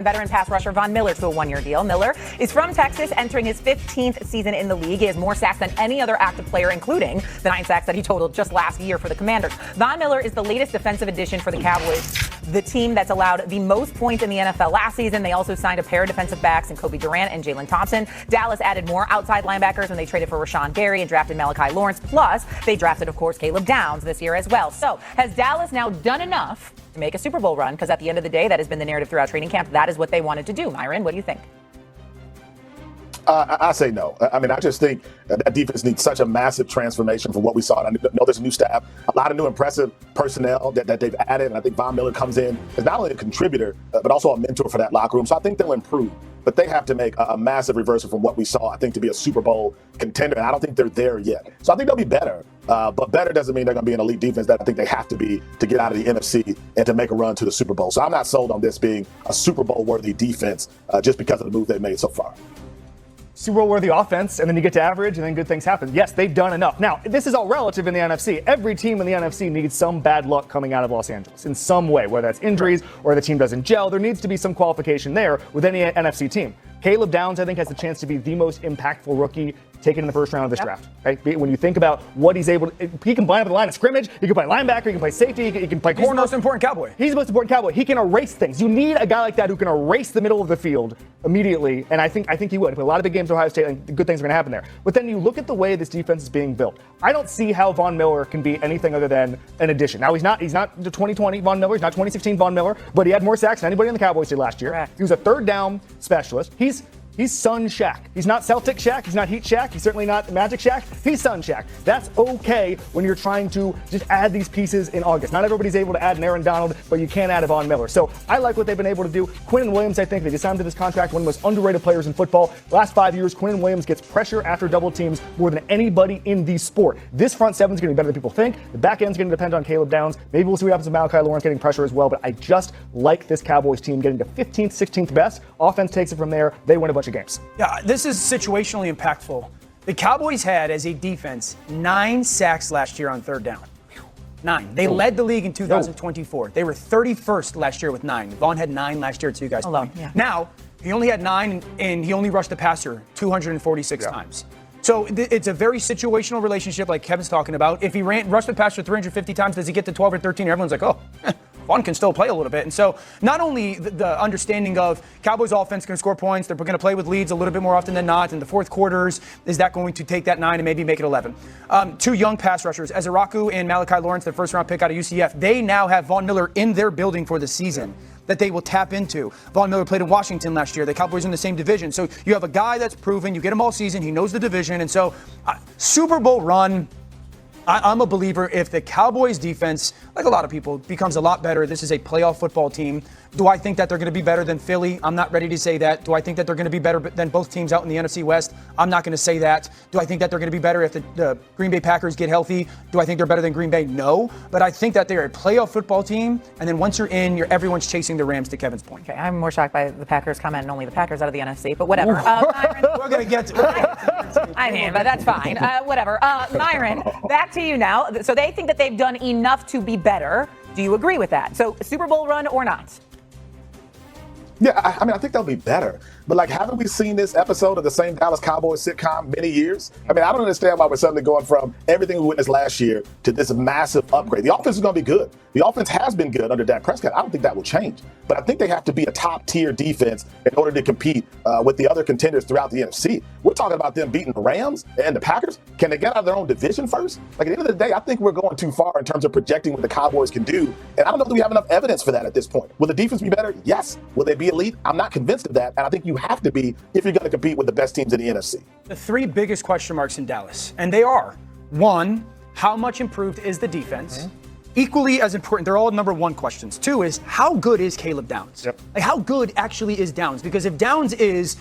Veteran pass rusher Von Miller to a one-year deal. Miller is from Texas, entering his 15th season in the league. He has more sacks than any other active player, including the 9 sacks that he totaled just last year for the Commanders. Von Miller is the latest defensive addition for the Cowboys, the team that's allowed the most points in the NFL last season. They also signed a pair of defensive backs in Kobe Durant and Jalen Thompson. Dallas added more outside linebackers when they traded for Rashawn Gary and drafted Malachi Lawrence. Plus, they drafted, of course, Caleb Downs this year as well. So, has Dallas now done enough to make a Super Bowl run? Because at the end of the day, that has been the narrative throughout training camp. That is what they wanted to do. Myron, what do you think? I say no. I mean, I just think that defense needs such a massive transformation from what we saw. And I know there's a new staff, a lot of new impressive personnel that they've added. And I think Von Miller comes in as not only a contributor, but also a mentor for that locker room. So I think they'll improve. But they have to make a massive reversal from what we saw, I think, to be a Super Bowl contender. And I don't think they're there yet. So I think they'll be better. But better doesn't mean they're going to be an elite defense that I think they have to be to get out of the NFC and to make a run to the Super Bowl. So I'm not sold on this being a Super Bowl-worthy defense just because of the move they've made so far. Super Bowl-worthy offense, and then you get to average, and then good things happen. Yes, they've done enough. Now, this is all relative in the NFC. Every team in the NFC needs some bad luck coming out of Los Angeles in some way, whether that's injuries or the team doesn't gel. There needs to be some qualification there with any NFC team. Caleb Downs, I think, has the chance to be the most impactful rookie taken in the first round of this draft. Right? When you think about what he's able to, he can line up at the line of scrimmage, he can play linebacker, he can play safety, he can play corner. He's the most important Cowboy. He's the most important Cowboy. He can erase things. You need a guy like that who can erase the middle of the field immediately, and I think he would. A lot of big games at Ohio State, and good things are going to happen there. But then you look at the way this defense is being built. I don't see how Von Miller can be anything other than an addition. Now, he's not the 2020 Von Miller, he's not 2016 Von Miller, but he had more sacks than anybody on the Cowboys did last year. Correct. He was a third down specialist. He's Sun Shaq. He's not Celtic Shaq. He's not Heat Shaq. He's certainly not Magic Shaq. He's Sun Shaq. That's okay when you're trying to just add these pieces in August. Not everybody's able to add an Aaron Donald, but you can add a Von Miller. So I like what they've been able to do. Quinnen Williams, I think, they just signed to this contract, one of the most underrated players in football. Last 5 years, Quinnen Williams gets pressure after double teams more than anybody in the sport. This front seven is going to be better than people think. The back end's going to depend on Caleb Downs. Maybe we'll see what happens with Malachi Lawrence getting pressure as well, but I just like this Cowboys team getting to 15th, 16th best. Offense takes it from there. They win a bunch of games. Yeah, this is situationally impactful. The Cowboys had, as a defense, 9 sacks last year on third down. 9. They led the league in 2024. They were 31st last year with 9. Vaughn had 9 last year, too, guys. Alone, yeah. Now, he only had 9, and he only rushed the passer 246 times. So it's a very situational relationship, like Kevin's talking about. If he rushed the passer 350 times, does he get to 12 or 13? Everyone's like, oh, Vaughn can still play a little bit. And so not only the understanding of Cowboys offense can score points, they're going to play with leads a little bit more often than not. In the fourth quarters, is that going to take that 9 and maybe make it 11? 2 young pass rushers, Ezeraku and Malachi Lawrence, their first round pick out of UCF. They now have Von Miller in their building for the season that they will tap into. Von Miller played in Washington last year. The Cowboys are in the same division. So you have a guy that's proven, you get him all season, he knows the division. And so Super Bowl run, I'm a believer if the Cowboys defense, like a lot of people, becomes a lot better. This is a playoff football team. Do I think that they're going to be better than Philly? I'm not ready to say that. Do I think that they're going to be better than both teams out in the NFC West? I'm not going to say that. Do I think that they're going to be better if the Green Bay Packers get healthy? Do I think they're better than Green Bay? No. But I think that they're a playoff football team. And then once you're in, everyone's chasing the Rams, to Kevin's point. Okay, I'm more shocked by the Packers comment and only the Packers out of the NFC, but whatever. Myron, We're going to get to I mean, but that's fine. Whatever. Myron, back to you now. So they think that they've done enough to be better. Do you agree with that? So Super Bowl run or not? Yeah, I mean, I think they'll be better. But, like, haven't we seen this episode of the same Dallas Cowboys sitcom many years? I mean, I don't understand why we're suddenly going from everything we witnessed last year to this massive upgrade. The offense is going to be good. The offense has been good under Dak Prescott. I don't think that will change. But I think they have to be a top-tier defense in order to compete with the other contenders throughout the NFC. We're talking about them beating the Rams and the Packers. Can they get out of their own division first? Like, at the end of the day, I think we're going too far in terms of projecting what the Cowboys can do. And I don't know that we have enough evidence for that at this point. Will the defense be better? Yes. Will they be elite? I'm not convinced of that. And I think you have to be if you're going to compete with the best teams in the NFC. The 3 biggest question marks in Dallas, and they are, 1, how much improved is the defense? Mm-hmm. Equally as important, they're all number 1 questions. 2 is, how good is Caleb Downs? Yep. Like, how good actually is Downs? Because if Downs is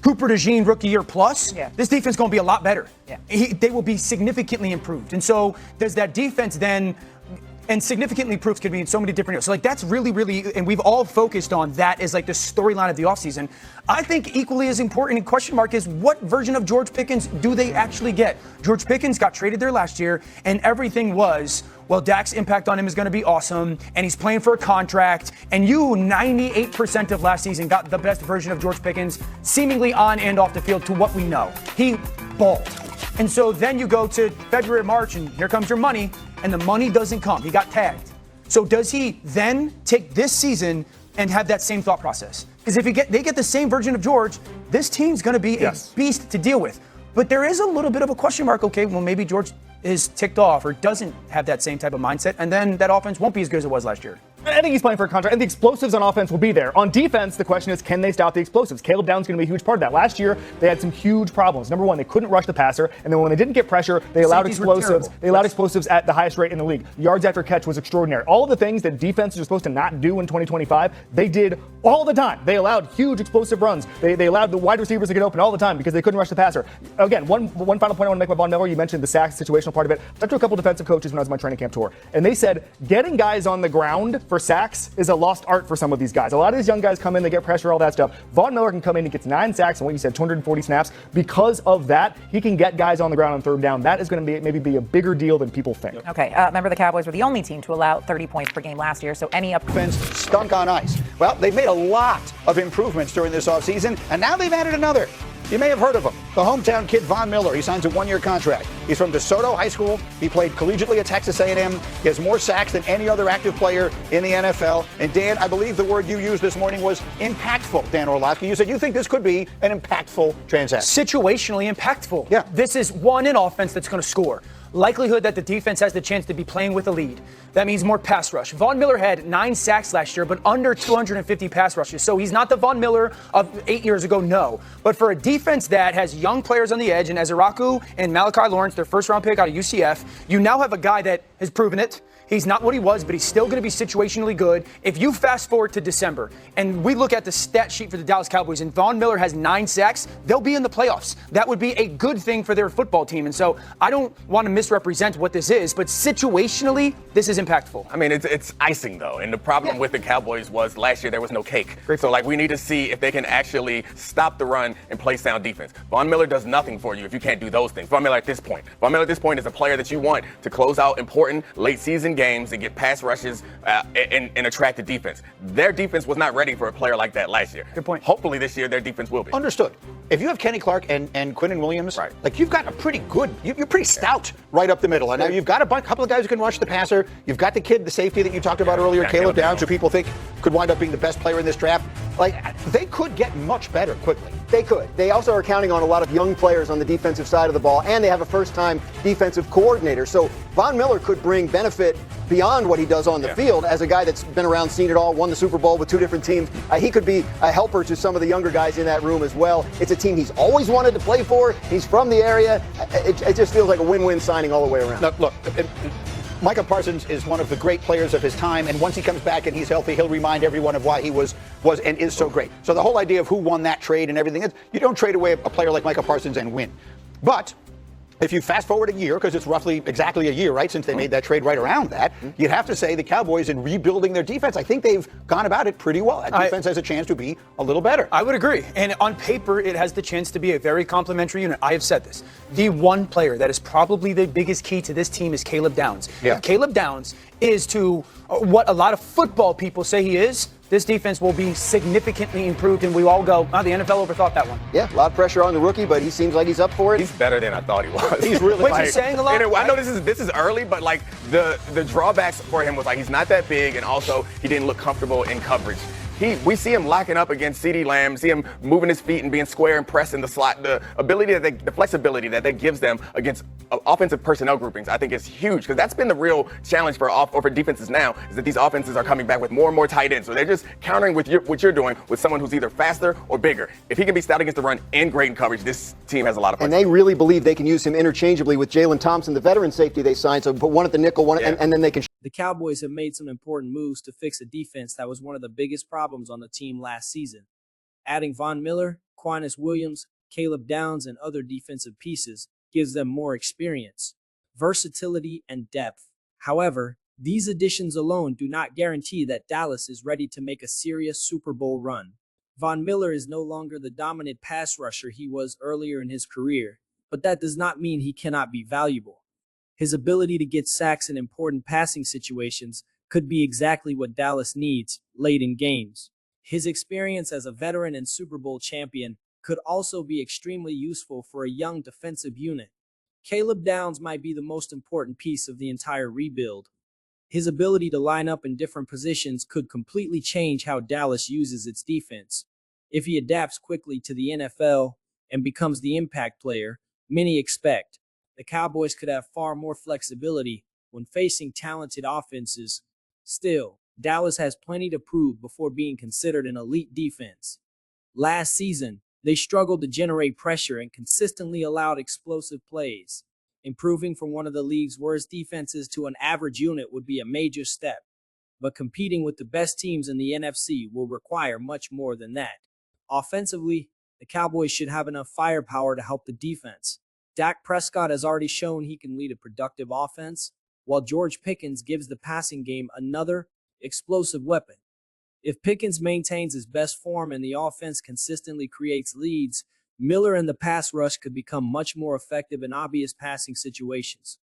Cooper DeJean rookie year plus, this defense is going to be a lot better. Yeah. They will be significantly improved. And so does that defense then And significantly improved could be in so many different areas. So, like, that's really, and we've all focused on that as, like, the storyline of the offseason. I think equally as important and question mark is what version of George Pickens do they actually get? George Pickens got traded there last year, and everything was, well, Dak's impact on him is going to be awesome, and he's playing for a contract, and you, 98% of last season, got the best version of George Pickens, seemingly on and off the field to what we know. He balled. And so then you go to February, March, and here comes your money, and the money doesn't come. He got tagged. So does he then take this season and have that same thought process? Because if they get the same version of George, this team's going to be a beast to deal with. But there is a little bit of a question mark. Okay, well, maybe George is ticked off or doesn't have that same type of mindset, and then that offense won't be as good as it was last year. I think he's playing for a contract, and the explosives on offense will be there. On defense, the question is, can they stop the explosives? Caleb Downs is going to be a huge part of that. Last year, they had some huge problems. Number one, they couldn't rush the passer, and then when they didn't get pressure, they allowed explosives. They allowed explosives at the highest rate in the league. Yards after catch was extraordinary. All of the things that defenses are supposed to not do in 2025, they did all the time. They allowed huge explosive runs. They allowed the wide receivers to get open all the time because they couldn't rush the passer. Again, one final point I want to make about Von Miller. You mentioned the sack situational part of it. I talked to a couple defensive coaches when I was on my training camp tour, and they said getting guys on the ground for sacks is a lost art for some of these guys. A lot of these young guys come in, they get pressure, all that stuff. Von Miller can come in and gets 9 sacks and what you said, 240 snaps. Because of that, he can get guys on the ground on third down. That is going to maybe be a bigger deal than people think. Okay, remember the Cowboys were the only team to allow 30 points per game last year, so any offense stunk on ice. Well, they've made a lot of improvements during this offseason, and now they've added another. You may have heard of him. The hometown kid, Von Miller. He signs a 1-year contract. He's from DeSoto High School. He played collegiately at Texas A&M. He has more sacks than any other active player in the NFL. And Dan, I believe the word you used this morning was impactful, Dan Orlovsky. You said you think this could be an impactful transaction. Situationally impactful. Yeah. This is an offense that's going to score. Likelihood that the defense has the chance to be playing with a lead. That means more pass rush. Von Miller had 9 sacks last year, but under 250 pass rushes. So he's not the Von Miller of 8 years ago, no. But for a defense that has young players on the edge, and Ezeraku and Malachi Lawrence, their first-round pick out of UCF, you now have a guy that has proven it. He's not what he was, but he's still going to be situationally good. If you fast forward to December, and we look at the stat sheet for the Dallas Cowboys, and Von Miller has 9 sacks, they'll be in the playoffs. That would be a good thing for their football team. And so I don't want to misrepresent what this is, but situationally, this is impactful. I mean, it's icing, though. And the problem with the Cowboys was last year there was no cake. So, we need to see if they can actually stop the run and play sound defense. Von Miller does nothing for you if you can't do those things. Von Miller at this point is a player that you want to close out important late-season games and get pass rushes and attract the defense. Their defense was not ready for a player like that last year. Good point. Hopefully this year their defense will be. Understood. If you have Kenny Clark and Quinnen Williams, you've got a pretty good, you're pretty stout right up the middle. And now you've got a couple of guys who can rush the passer. You've got the kid, the safety that you talked about earlier, Caleb Downs, who people think could wind up being the best player in this draft. They could get much better quickly. They could. They also are counting on a lot of young players on the defensive side of the ball, and they have a first-time defensive coordinator. So Von Miller could bring benefit beyond what he does on the field as a guy that's been around, seen it all, won the Super Bowl with 2 different teams. He could be a helper to some of the younger guys in that room as well. It's a team he's always wanted to play for. He's from the area. It just feels like a win-win signing all the way around. Now, look, Micah Parsons is one of the great players of his time, and once he comes back and he's healthy, he'll remind everyone of why he was and is so great. So the whole idea of who won that trade and everything, you don't trade away a player like Micah Parsons and win. But if you fast forward a year, because it's roughly exactly a year, right, since they made that trade right around that, you'd have to say the Cowboys in rebuilding their defense, I think they've gone about it pretty well. That defense has a chance to be a little better. I would agree. And on paper, it has the chance to be a very complementary unit. I have said this. The one player that is probably the biggest key to this team is Caleb Downs. Yeah. If Caleb Downs is to what a lot of football people say he is, this defense will be significantly improved, and we all go, the NFL overthought that one. Yeah, a lot of pressure on the rookie, but he seems like he's up for it. He's better than I thought he was. He's really Which is saying a lot. I know this is early, but the drawbacks for him was he's not that big, and also he didn't look comfortable in coverage. We see him locking up against CeeDee Lamb, see him moving his feet and being square and pressing the slot. The flexibility that gives them against offensive personnel groupings, I think is huge, because that's been the real challenge for defenses now, is that these offenses are coming back with more and more tight ends. So they're just countering with what you're doing with someone who's either faster or bigger. If he can be stout against the run and great in coverage, this team has a lot of fun. And they really believe they can use him interchangeably with Jalen Thompson, the veteran safety they signed. So put one at the nickel, and then they can. The Cowboys have made some important moves to fix a defense that was one of the biggest problems on the team last season. Adding Von Miller, Quinnis Williams, Caleb Downs, and other defensive pieces gives them more experience, versatility, and depth. However, These additions alone do not guarantee that Dallas is ready to make a serious Super Bowl run. Von Miller is no longer the dominant pass rusher he was earlier in his career, but that does not mean he cannot be valuable. His ability to get sacks in important passing situations could be exactly what Dallas needs late in games. His experience as a veteran and Super Bowl champion could also be extremely useful for a young defensive unit. Caleb Downs might be the most important piece of the entire rebuild. His ability to line up in different positions could completely change how Dallas uses its defense. If he adapts quickly to the NFL and becomes the impact player many expect, the Cowboys could have far more flexibility when facing talented offenses. Still, Dallas has plenty to prove before being considered an elite defense. Last season, they struggled to generate pressure and consistently allowed explosive plays. Improving from one of the league's worst defenses to an average unit would be a major step, but competing with the best teams in the NFC will require much more than that. Offensively, the Cowboys should have enough firepower to help the defense. Dak Prescott has already shown he can lead a productive offense, while George Pickens gives the passing game another explosive weapon. If Pickens maintains his best form and the offense consistently creates leads, Miller and the pass rush could become much more effective in obvious passing situations.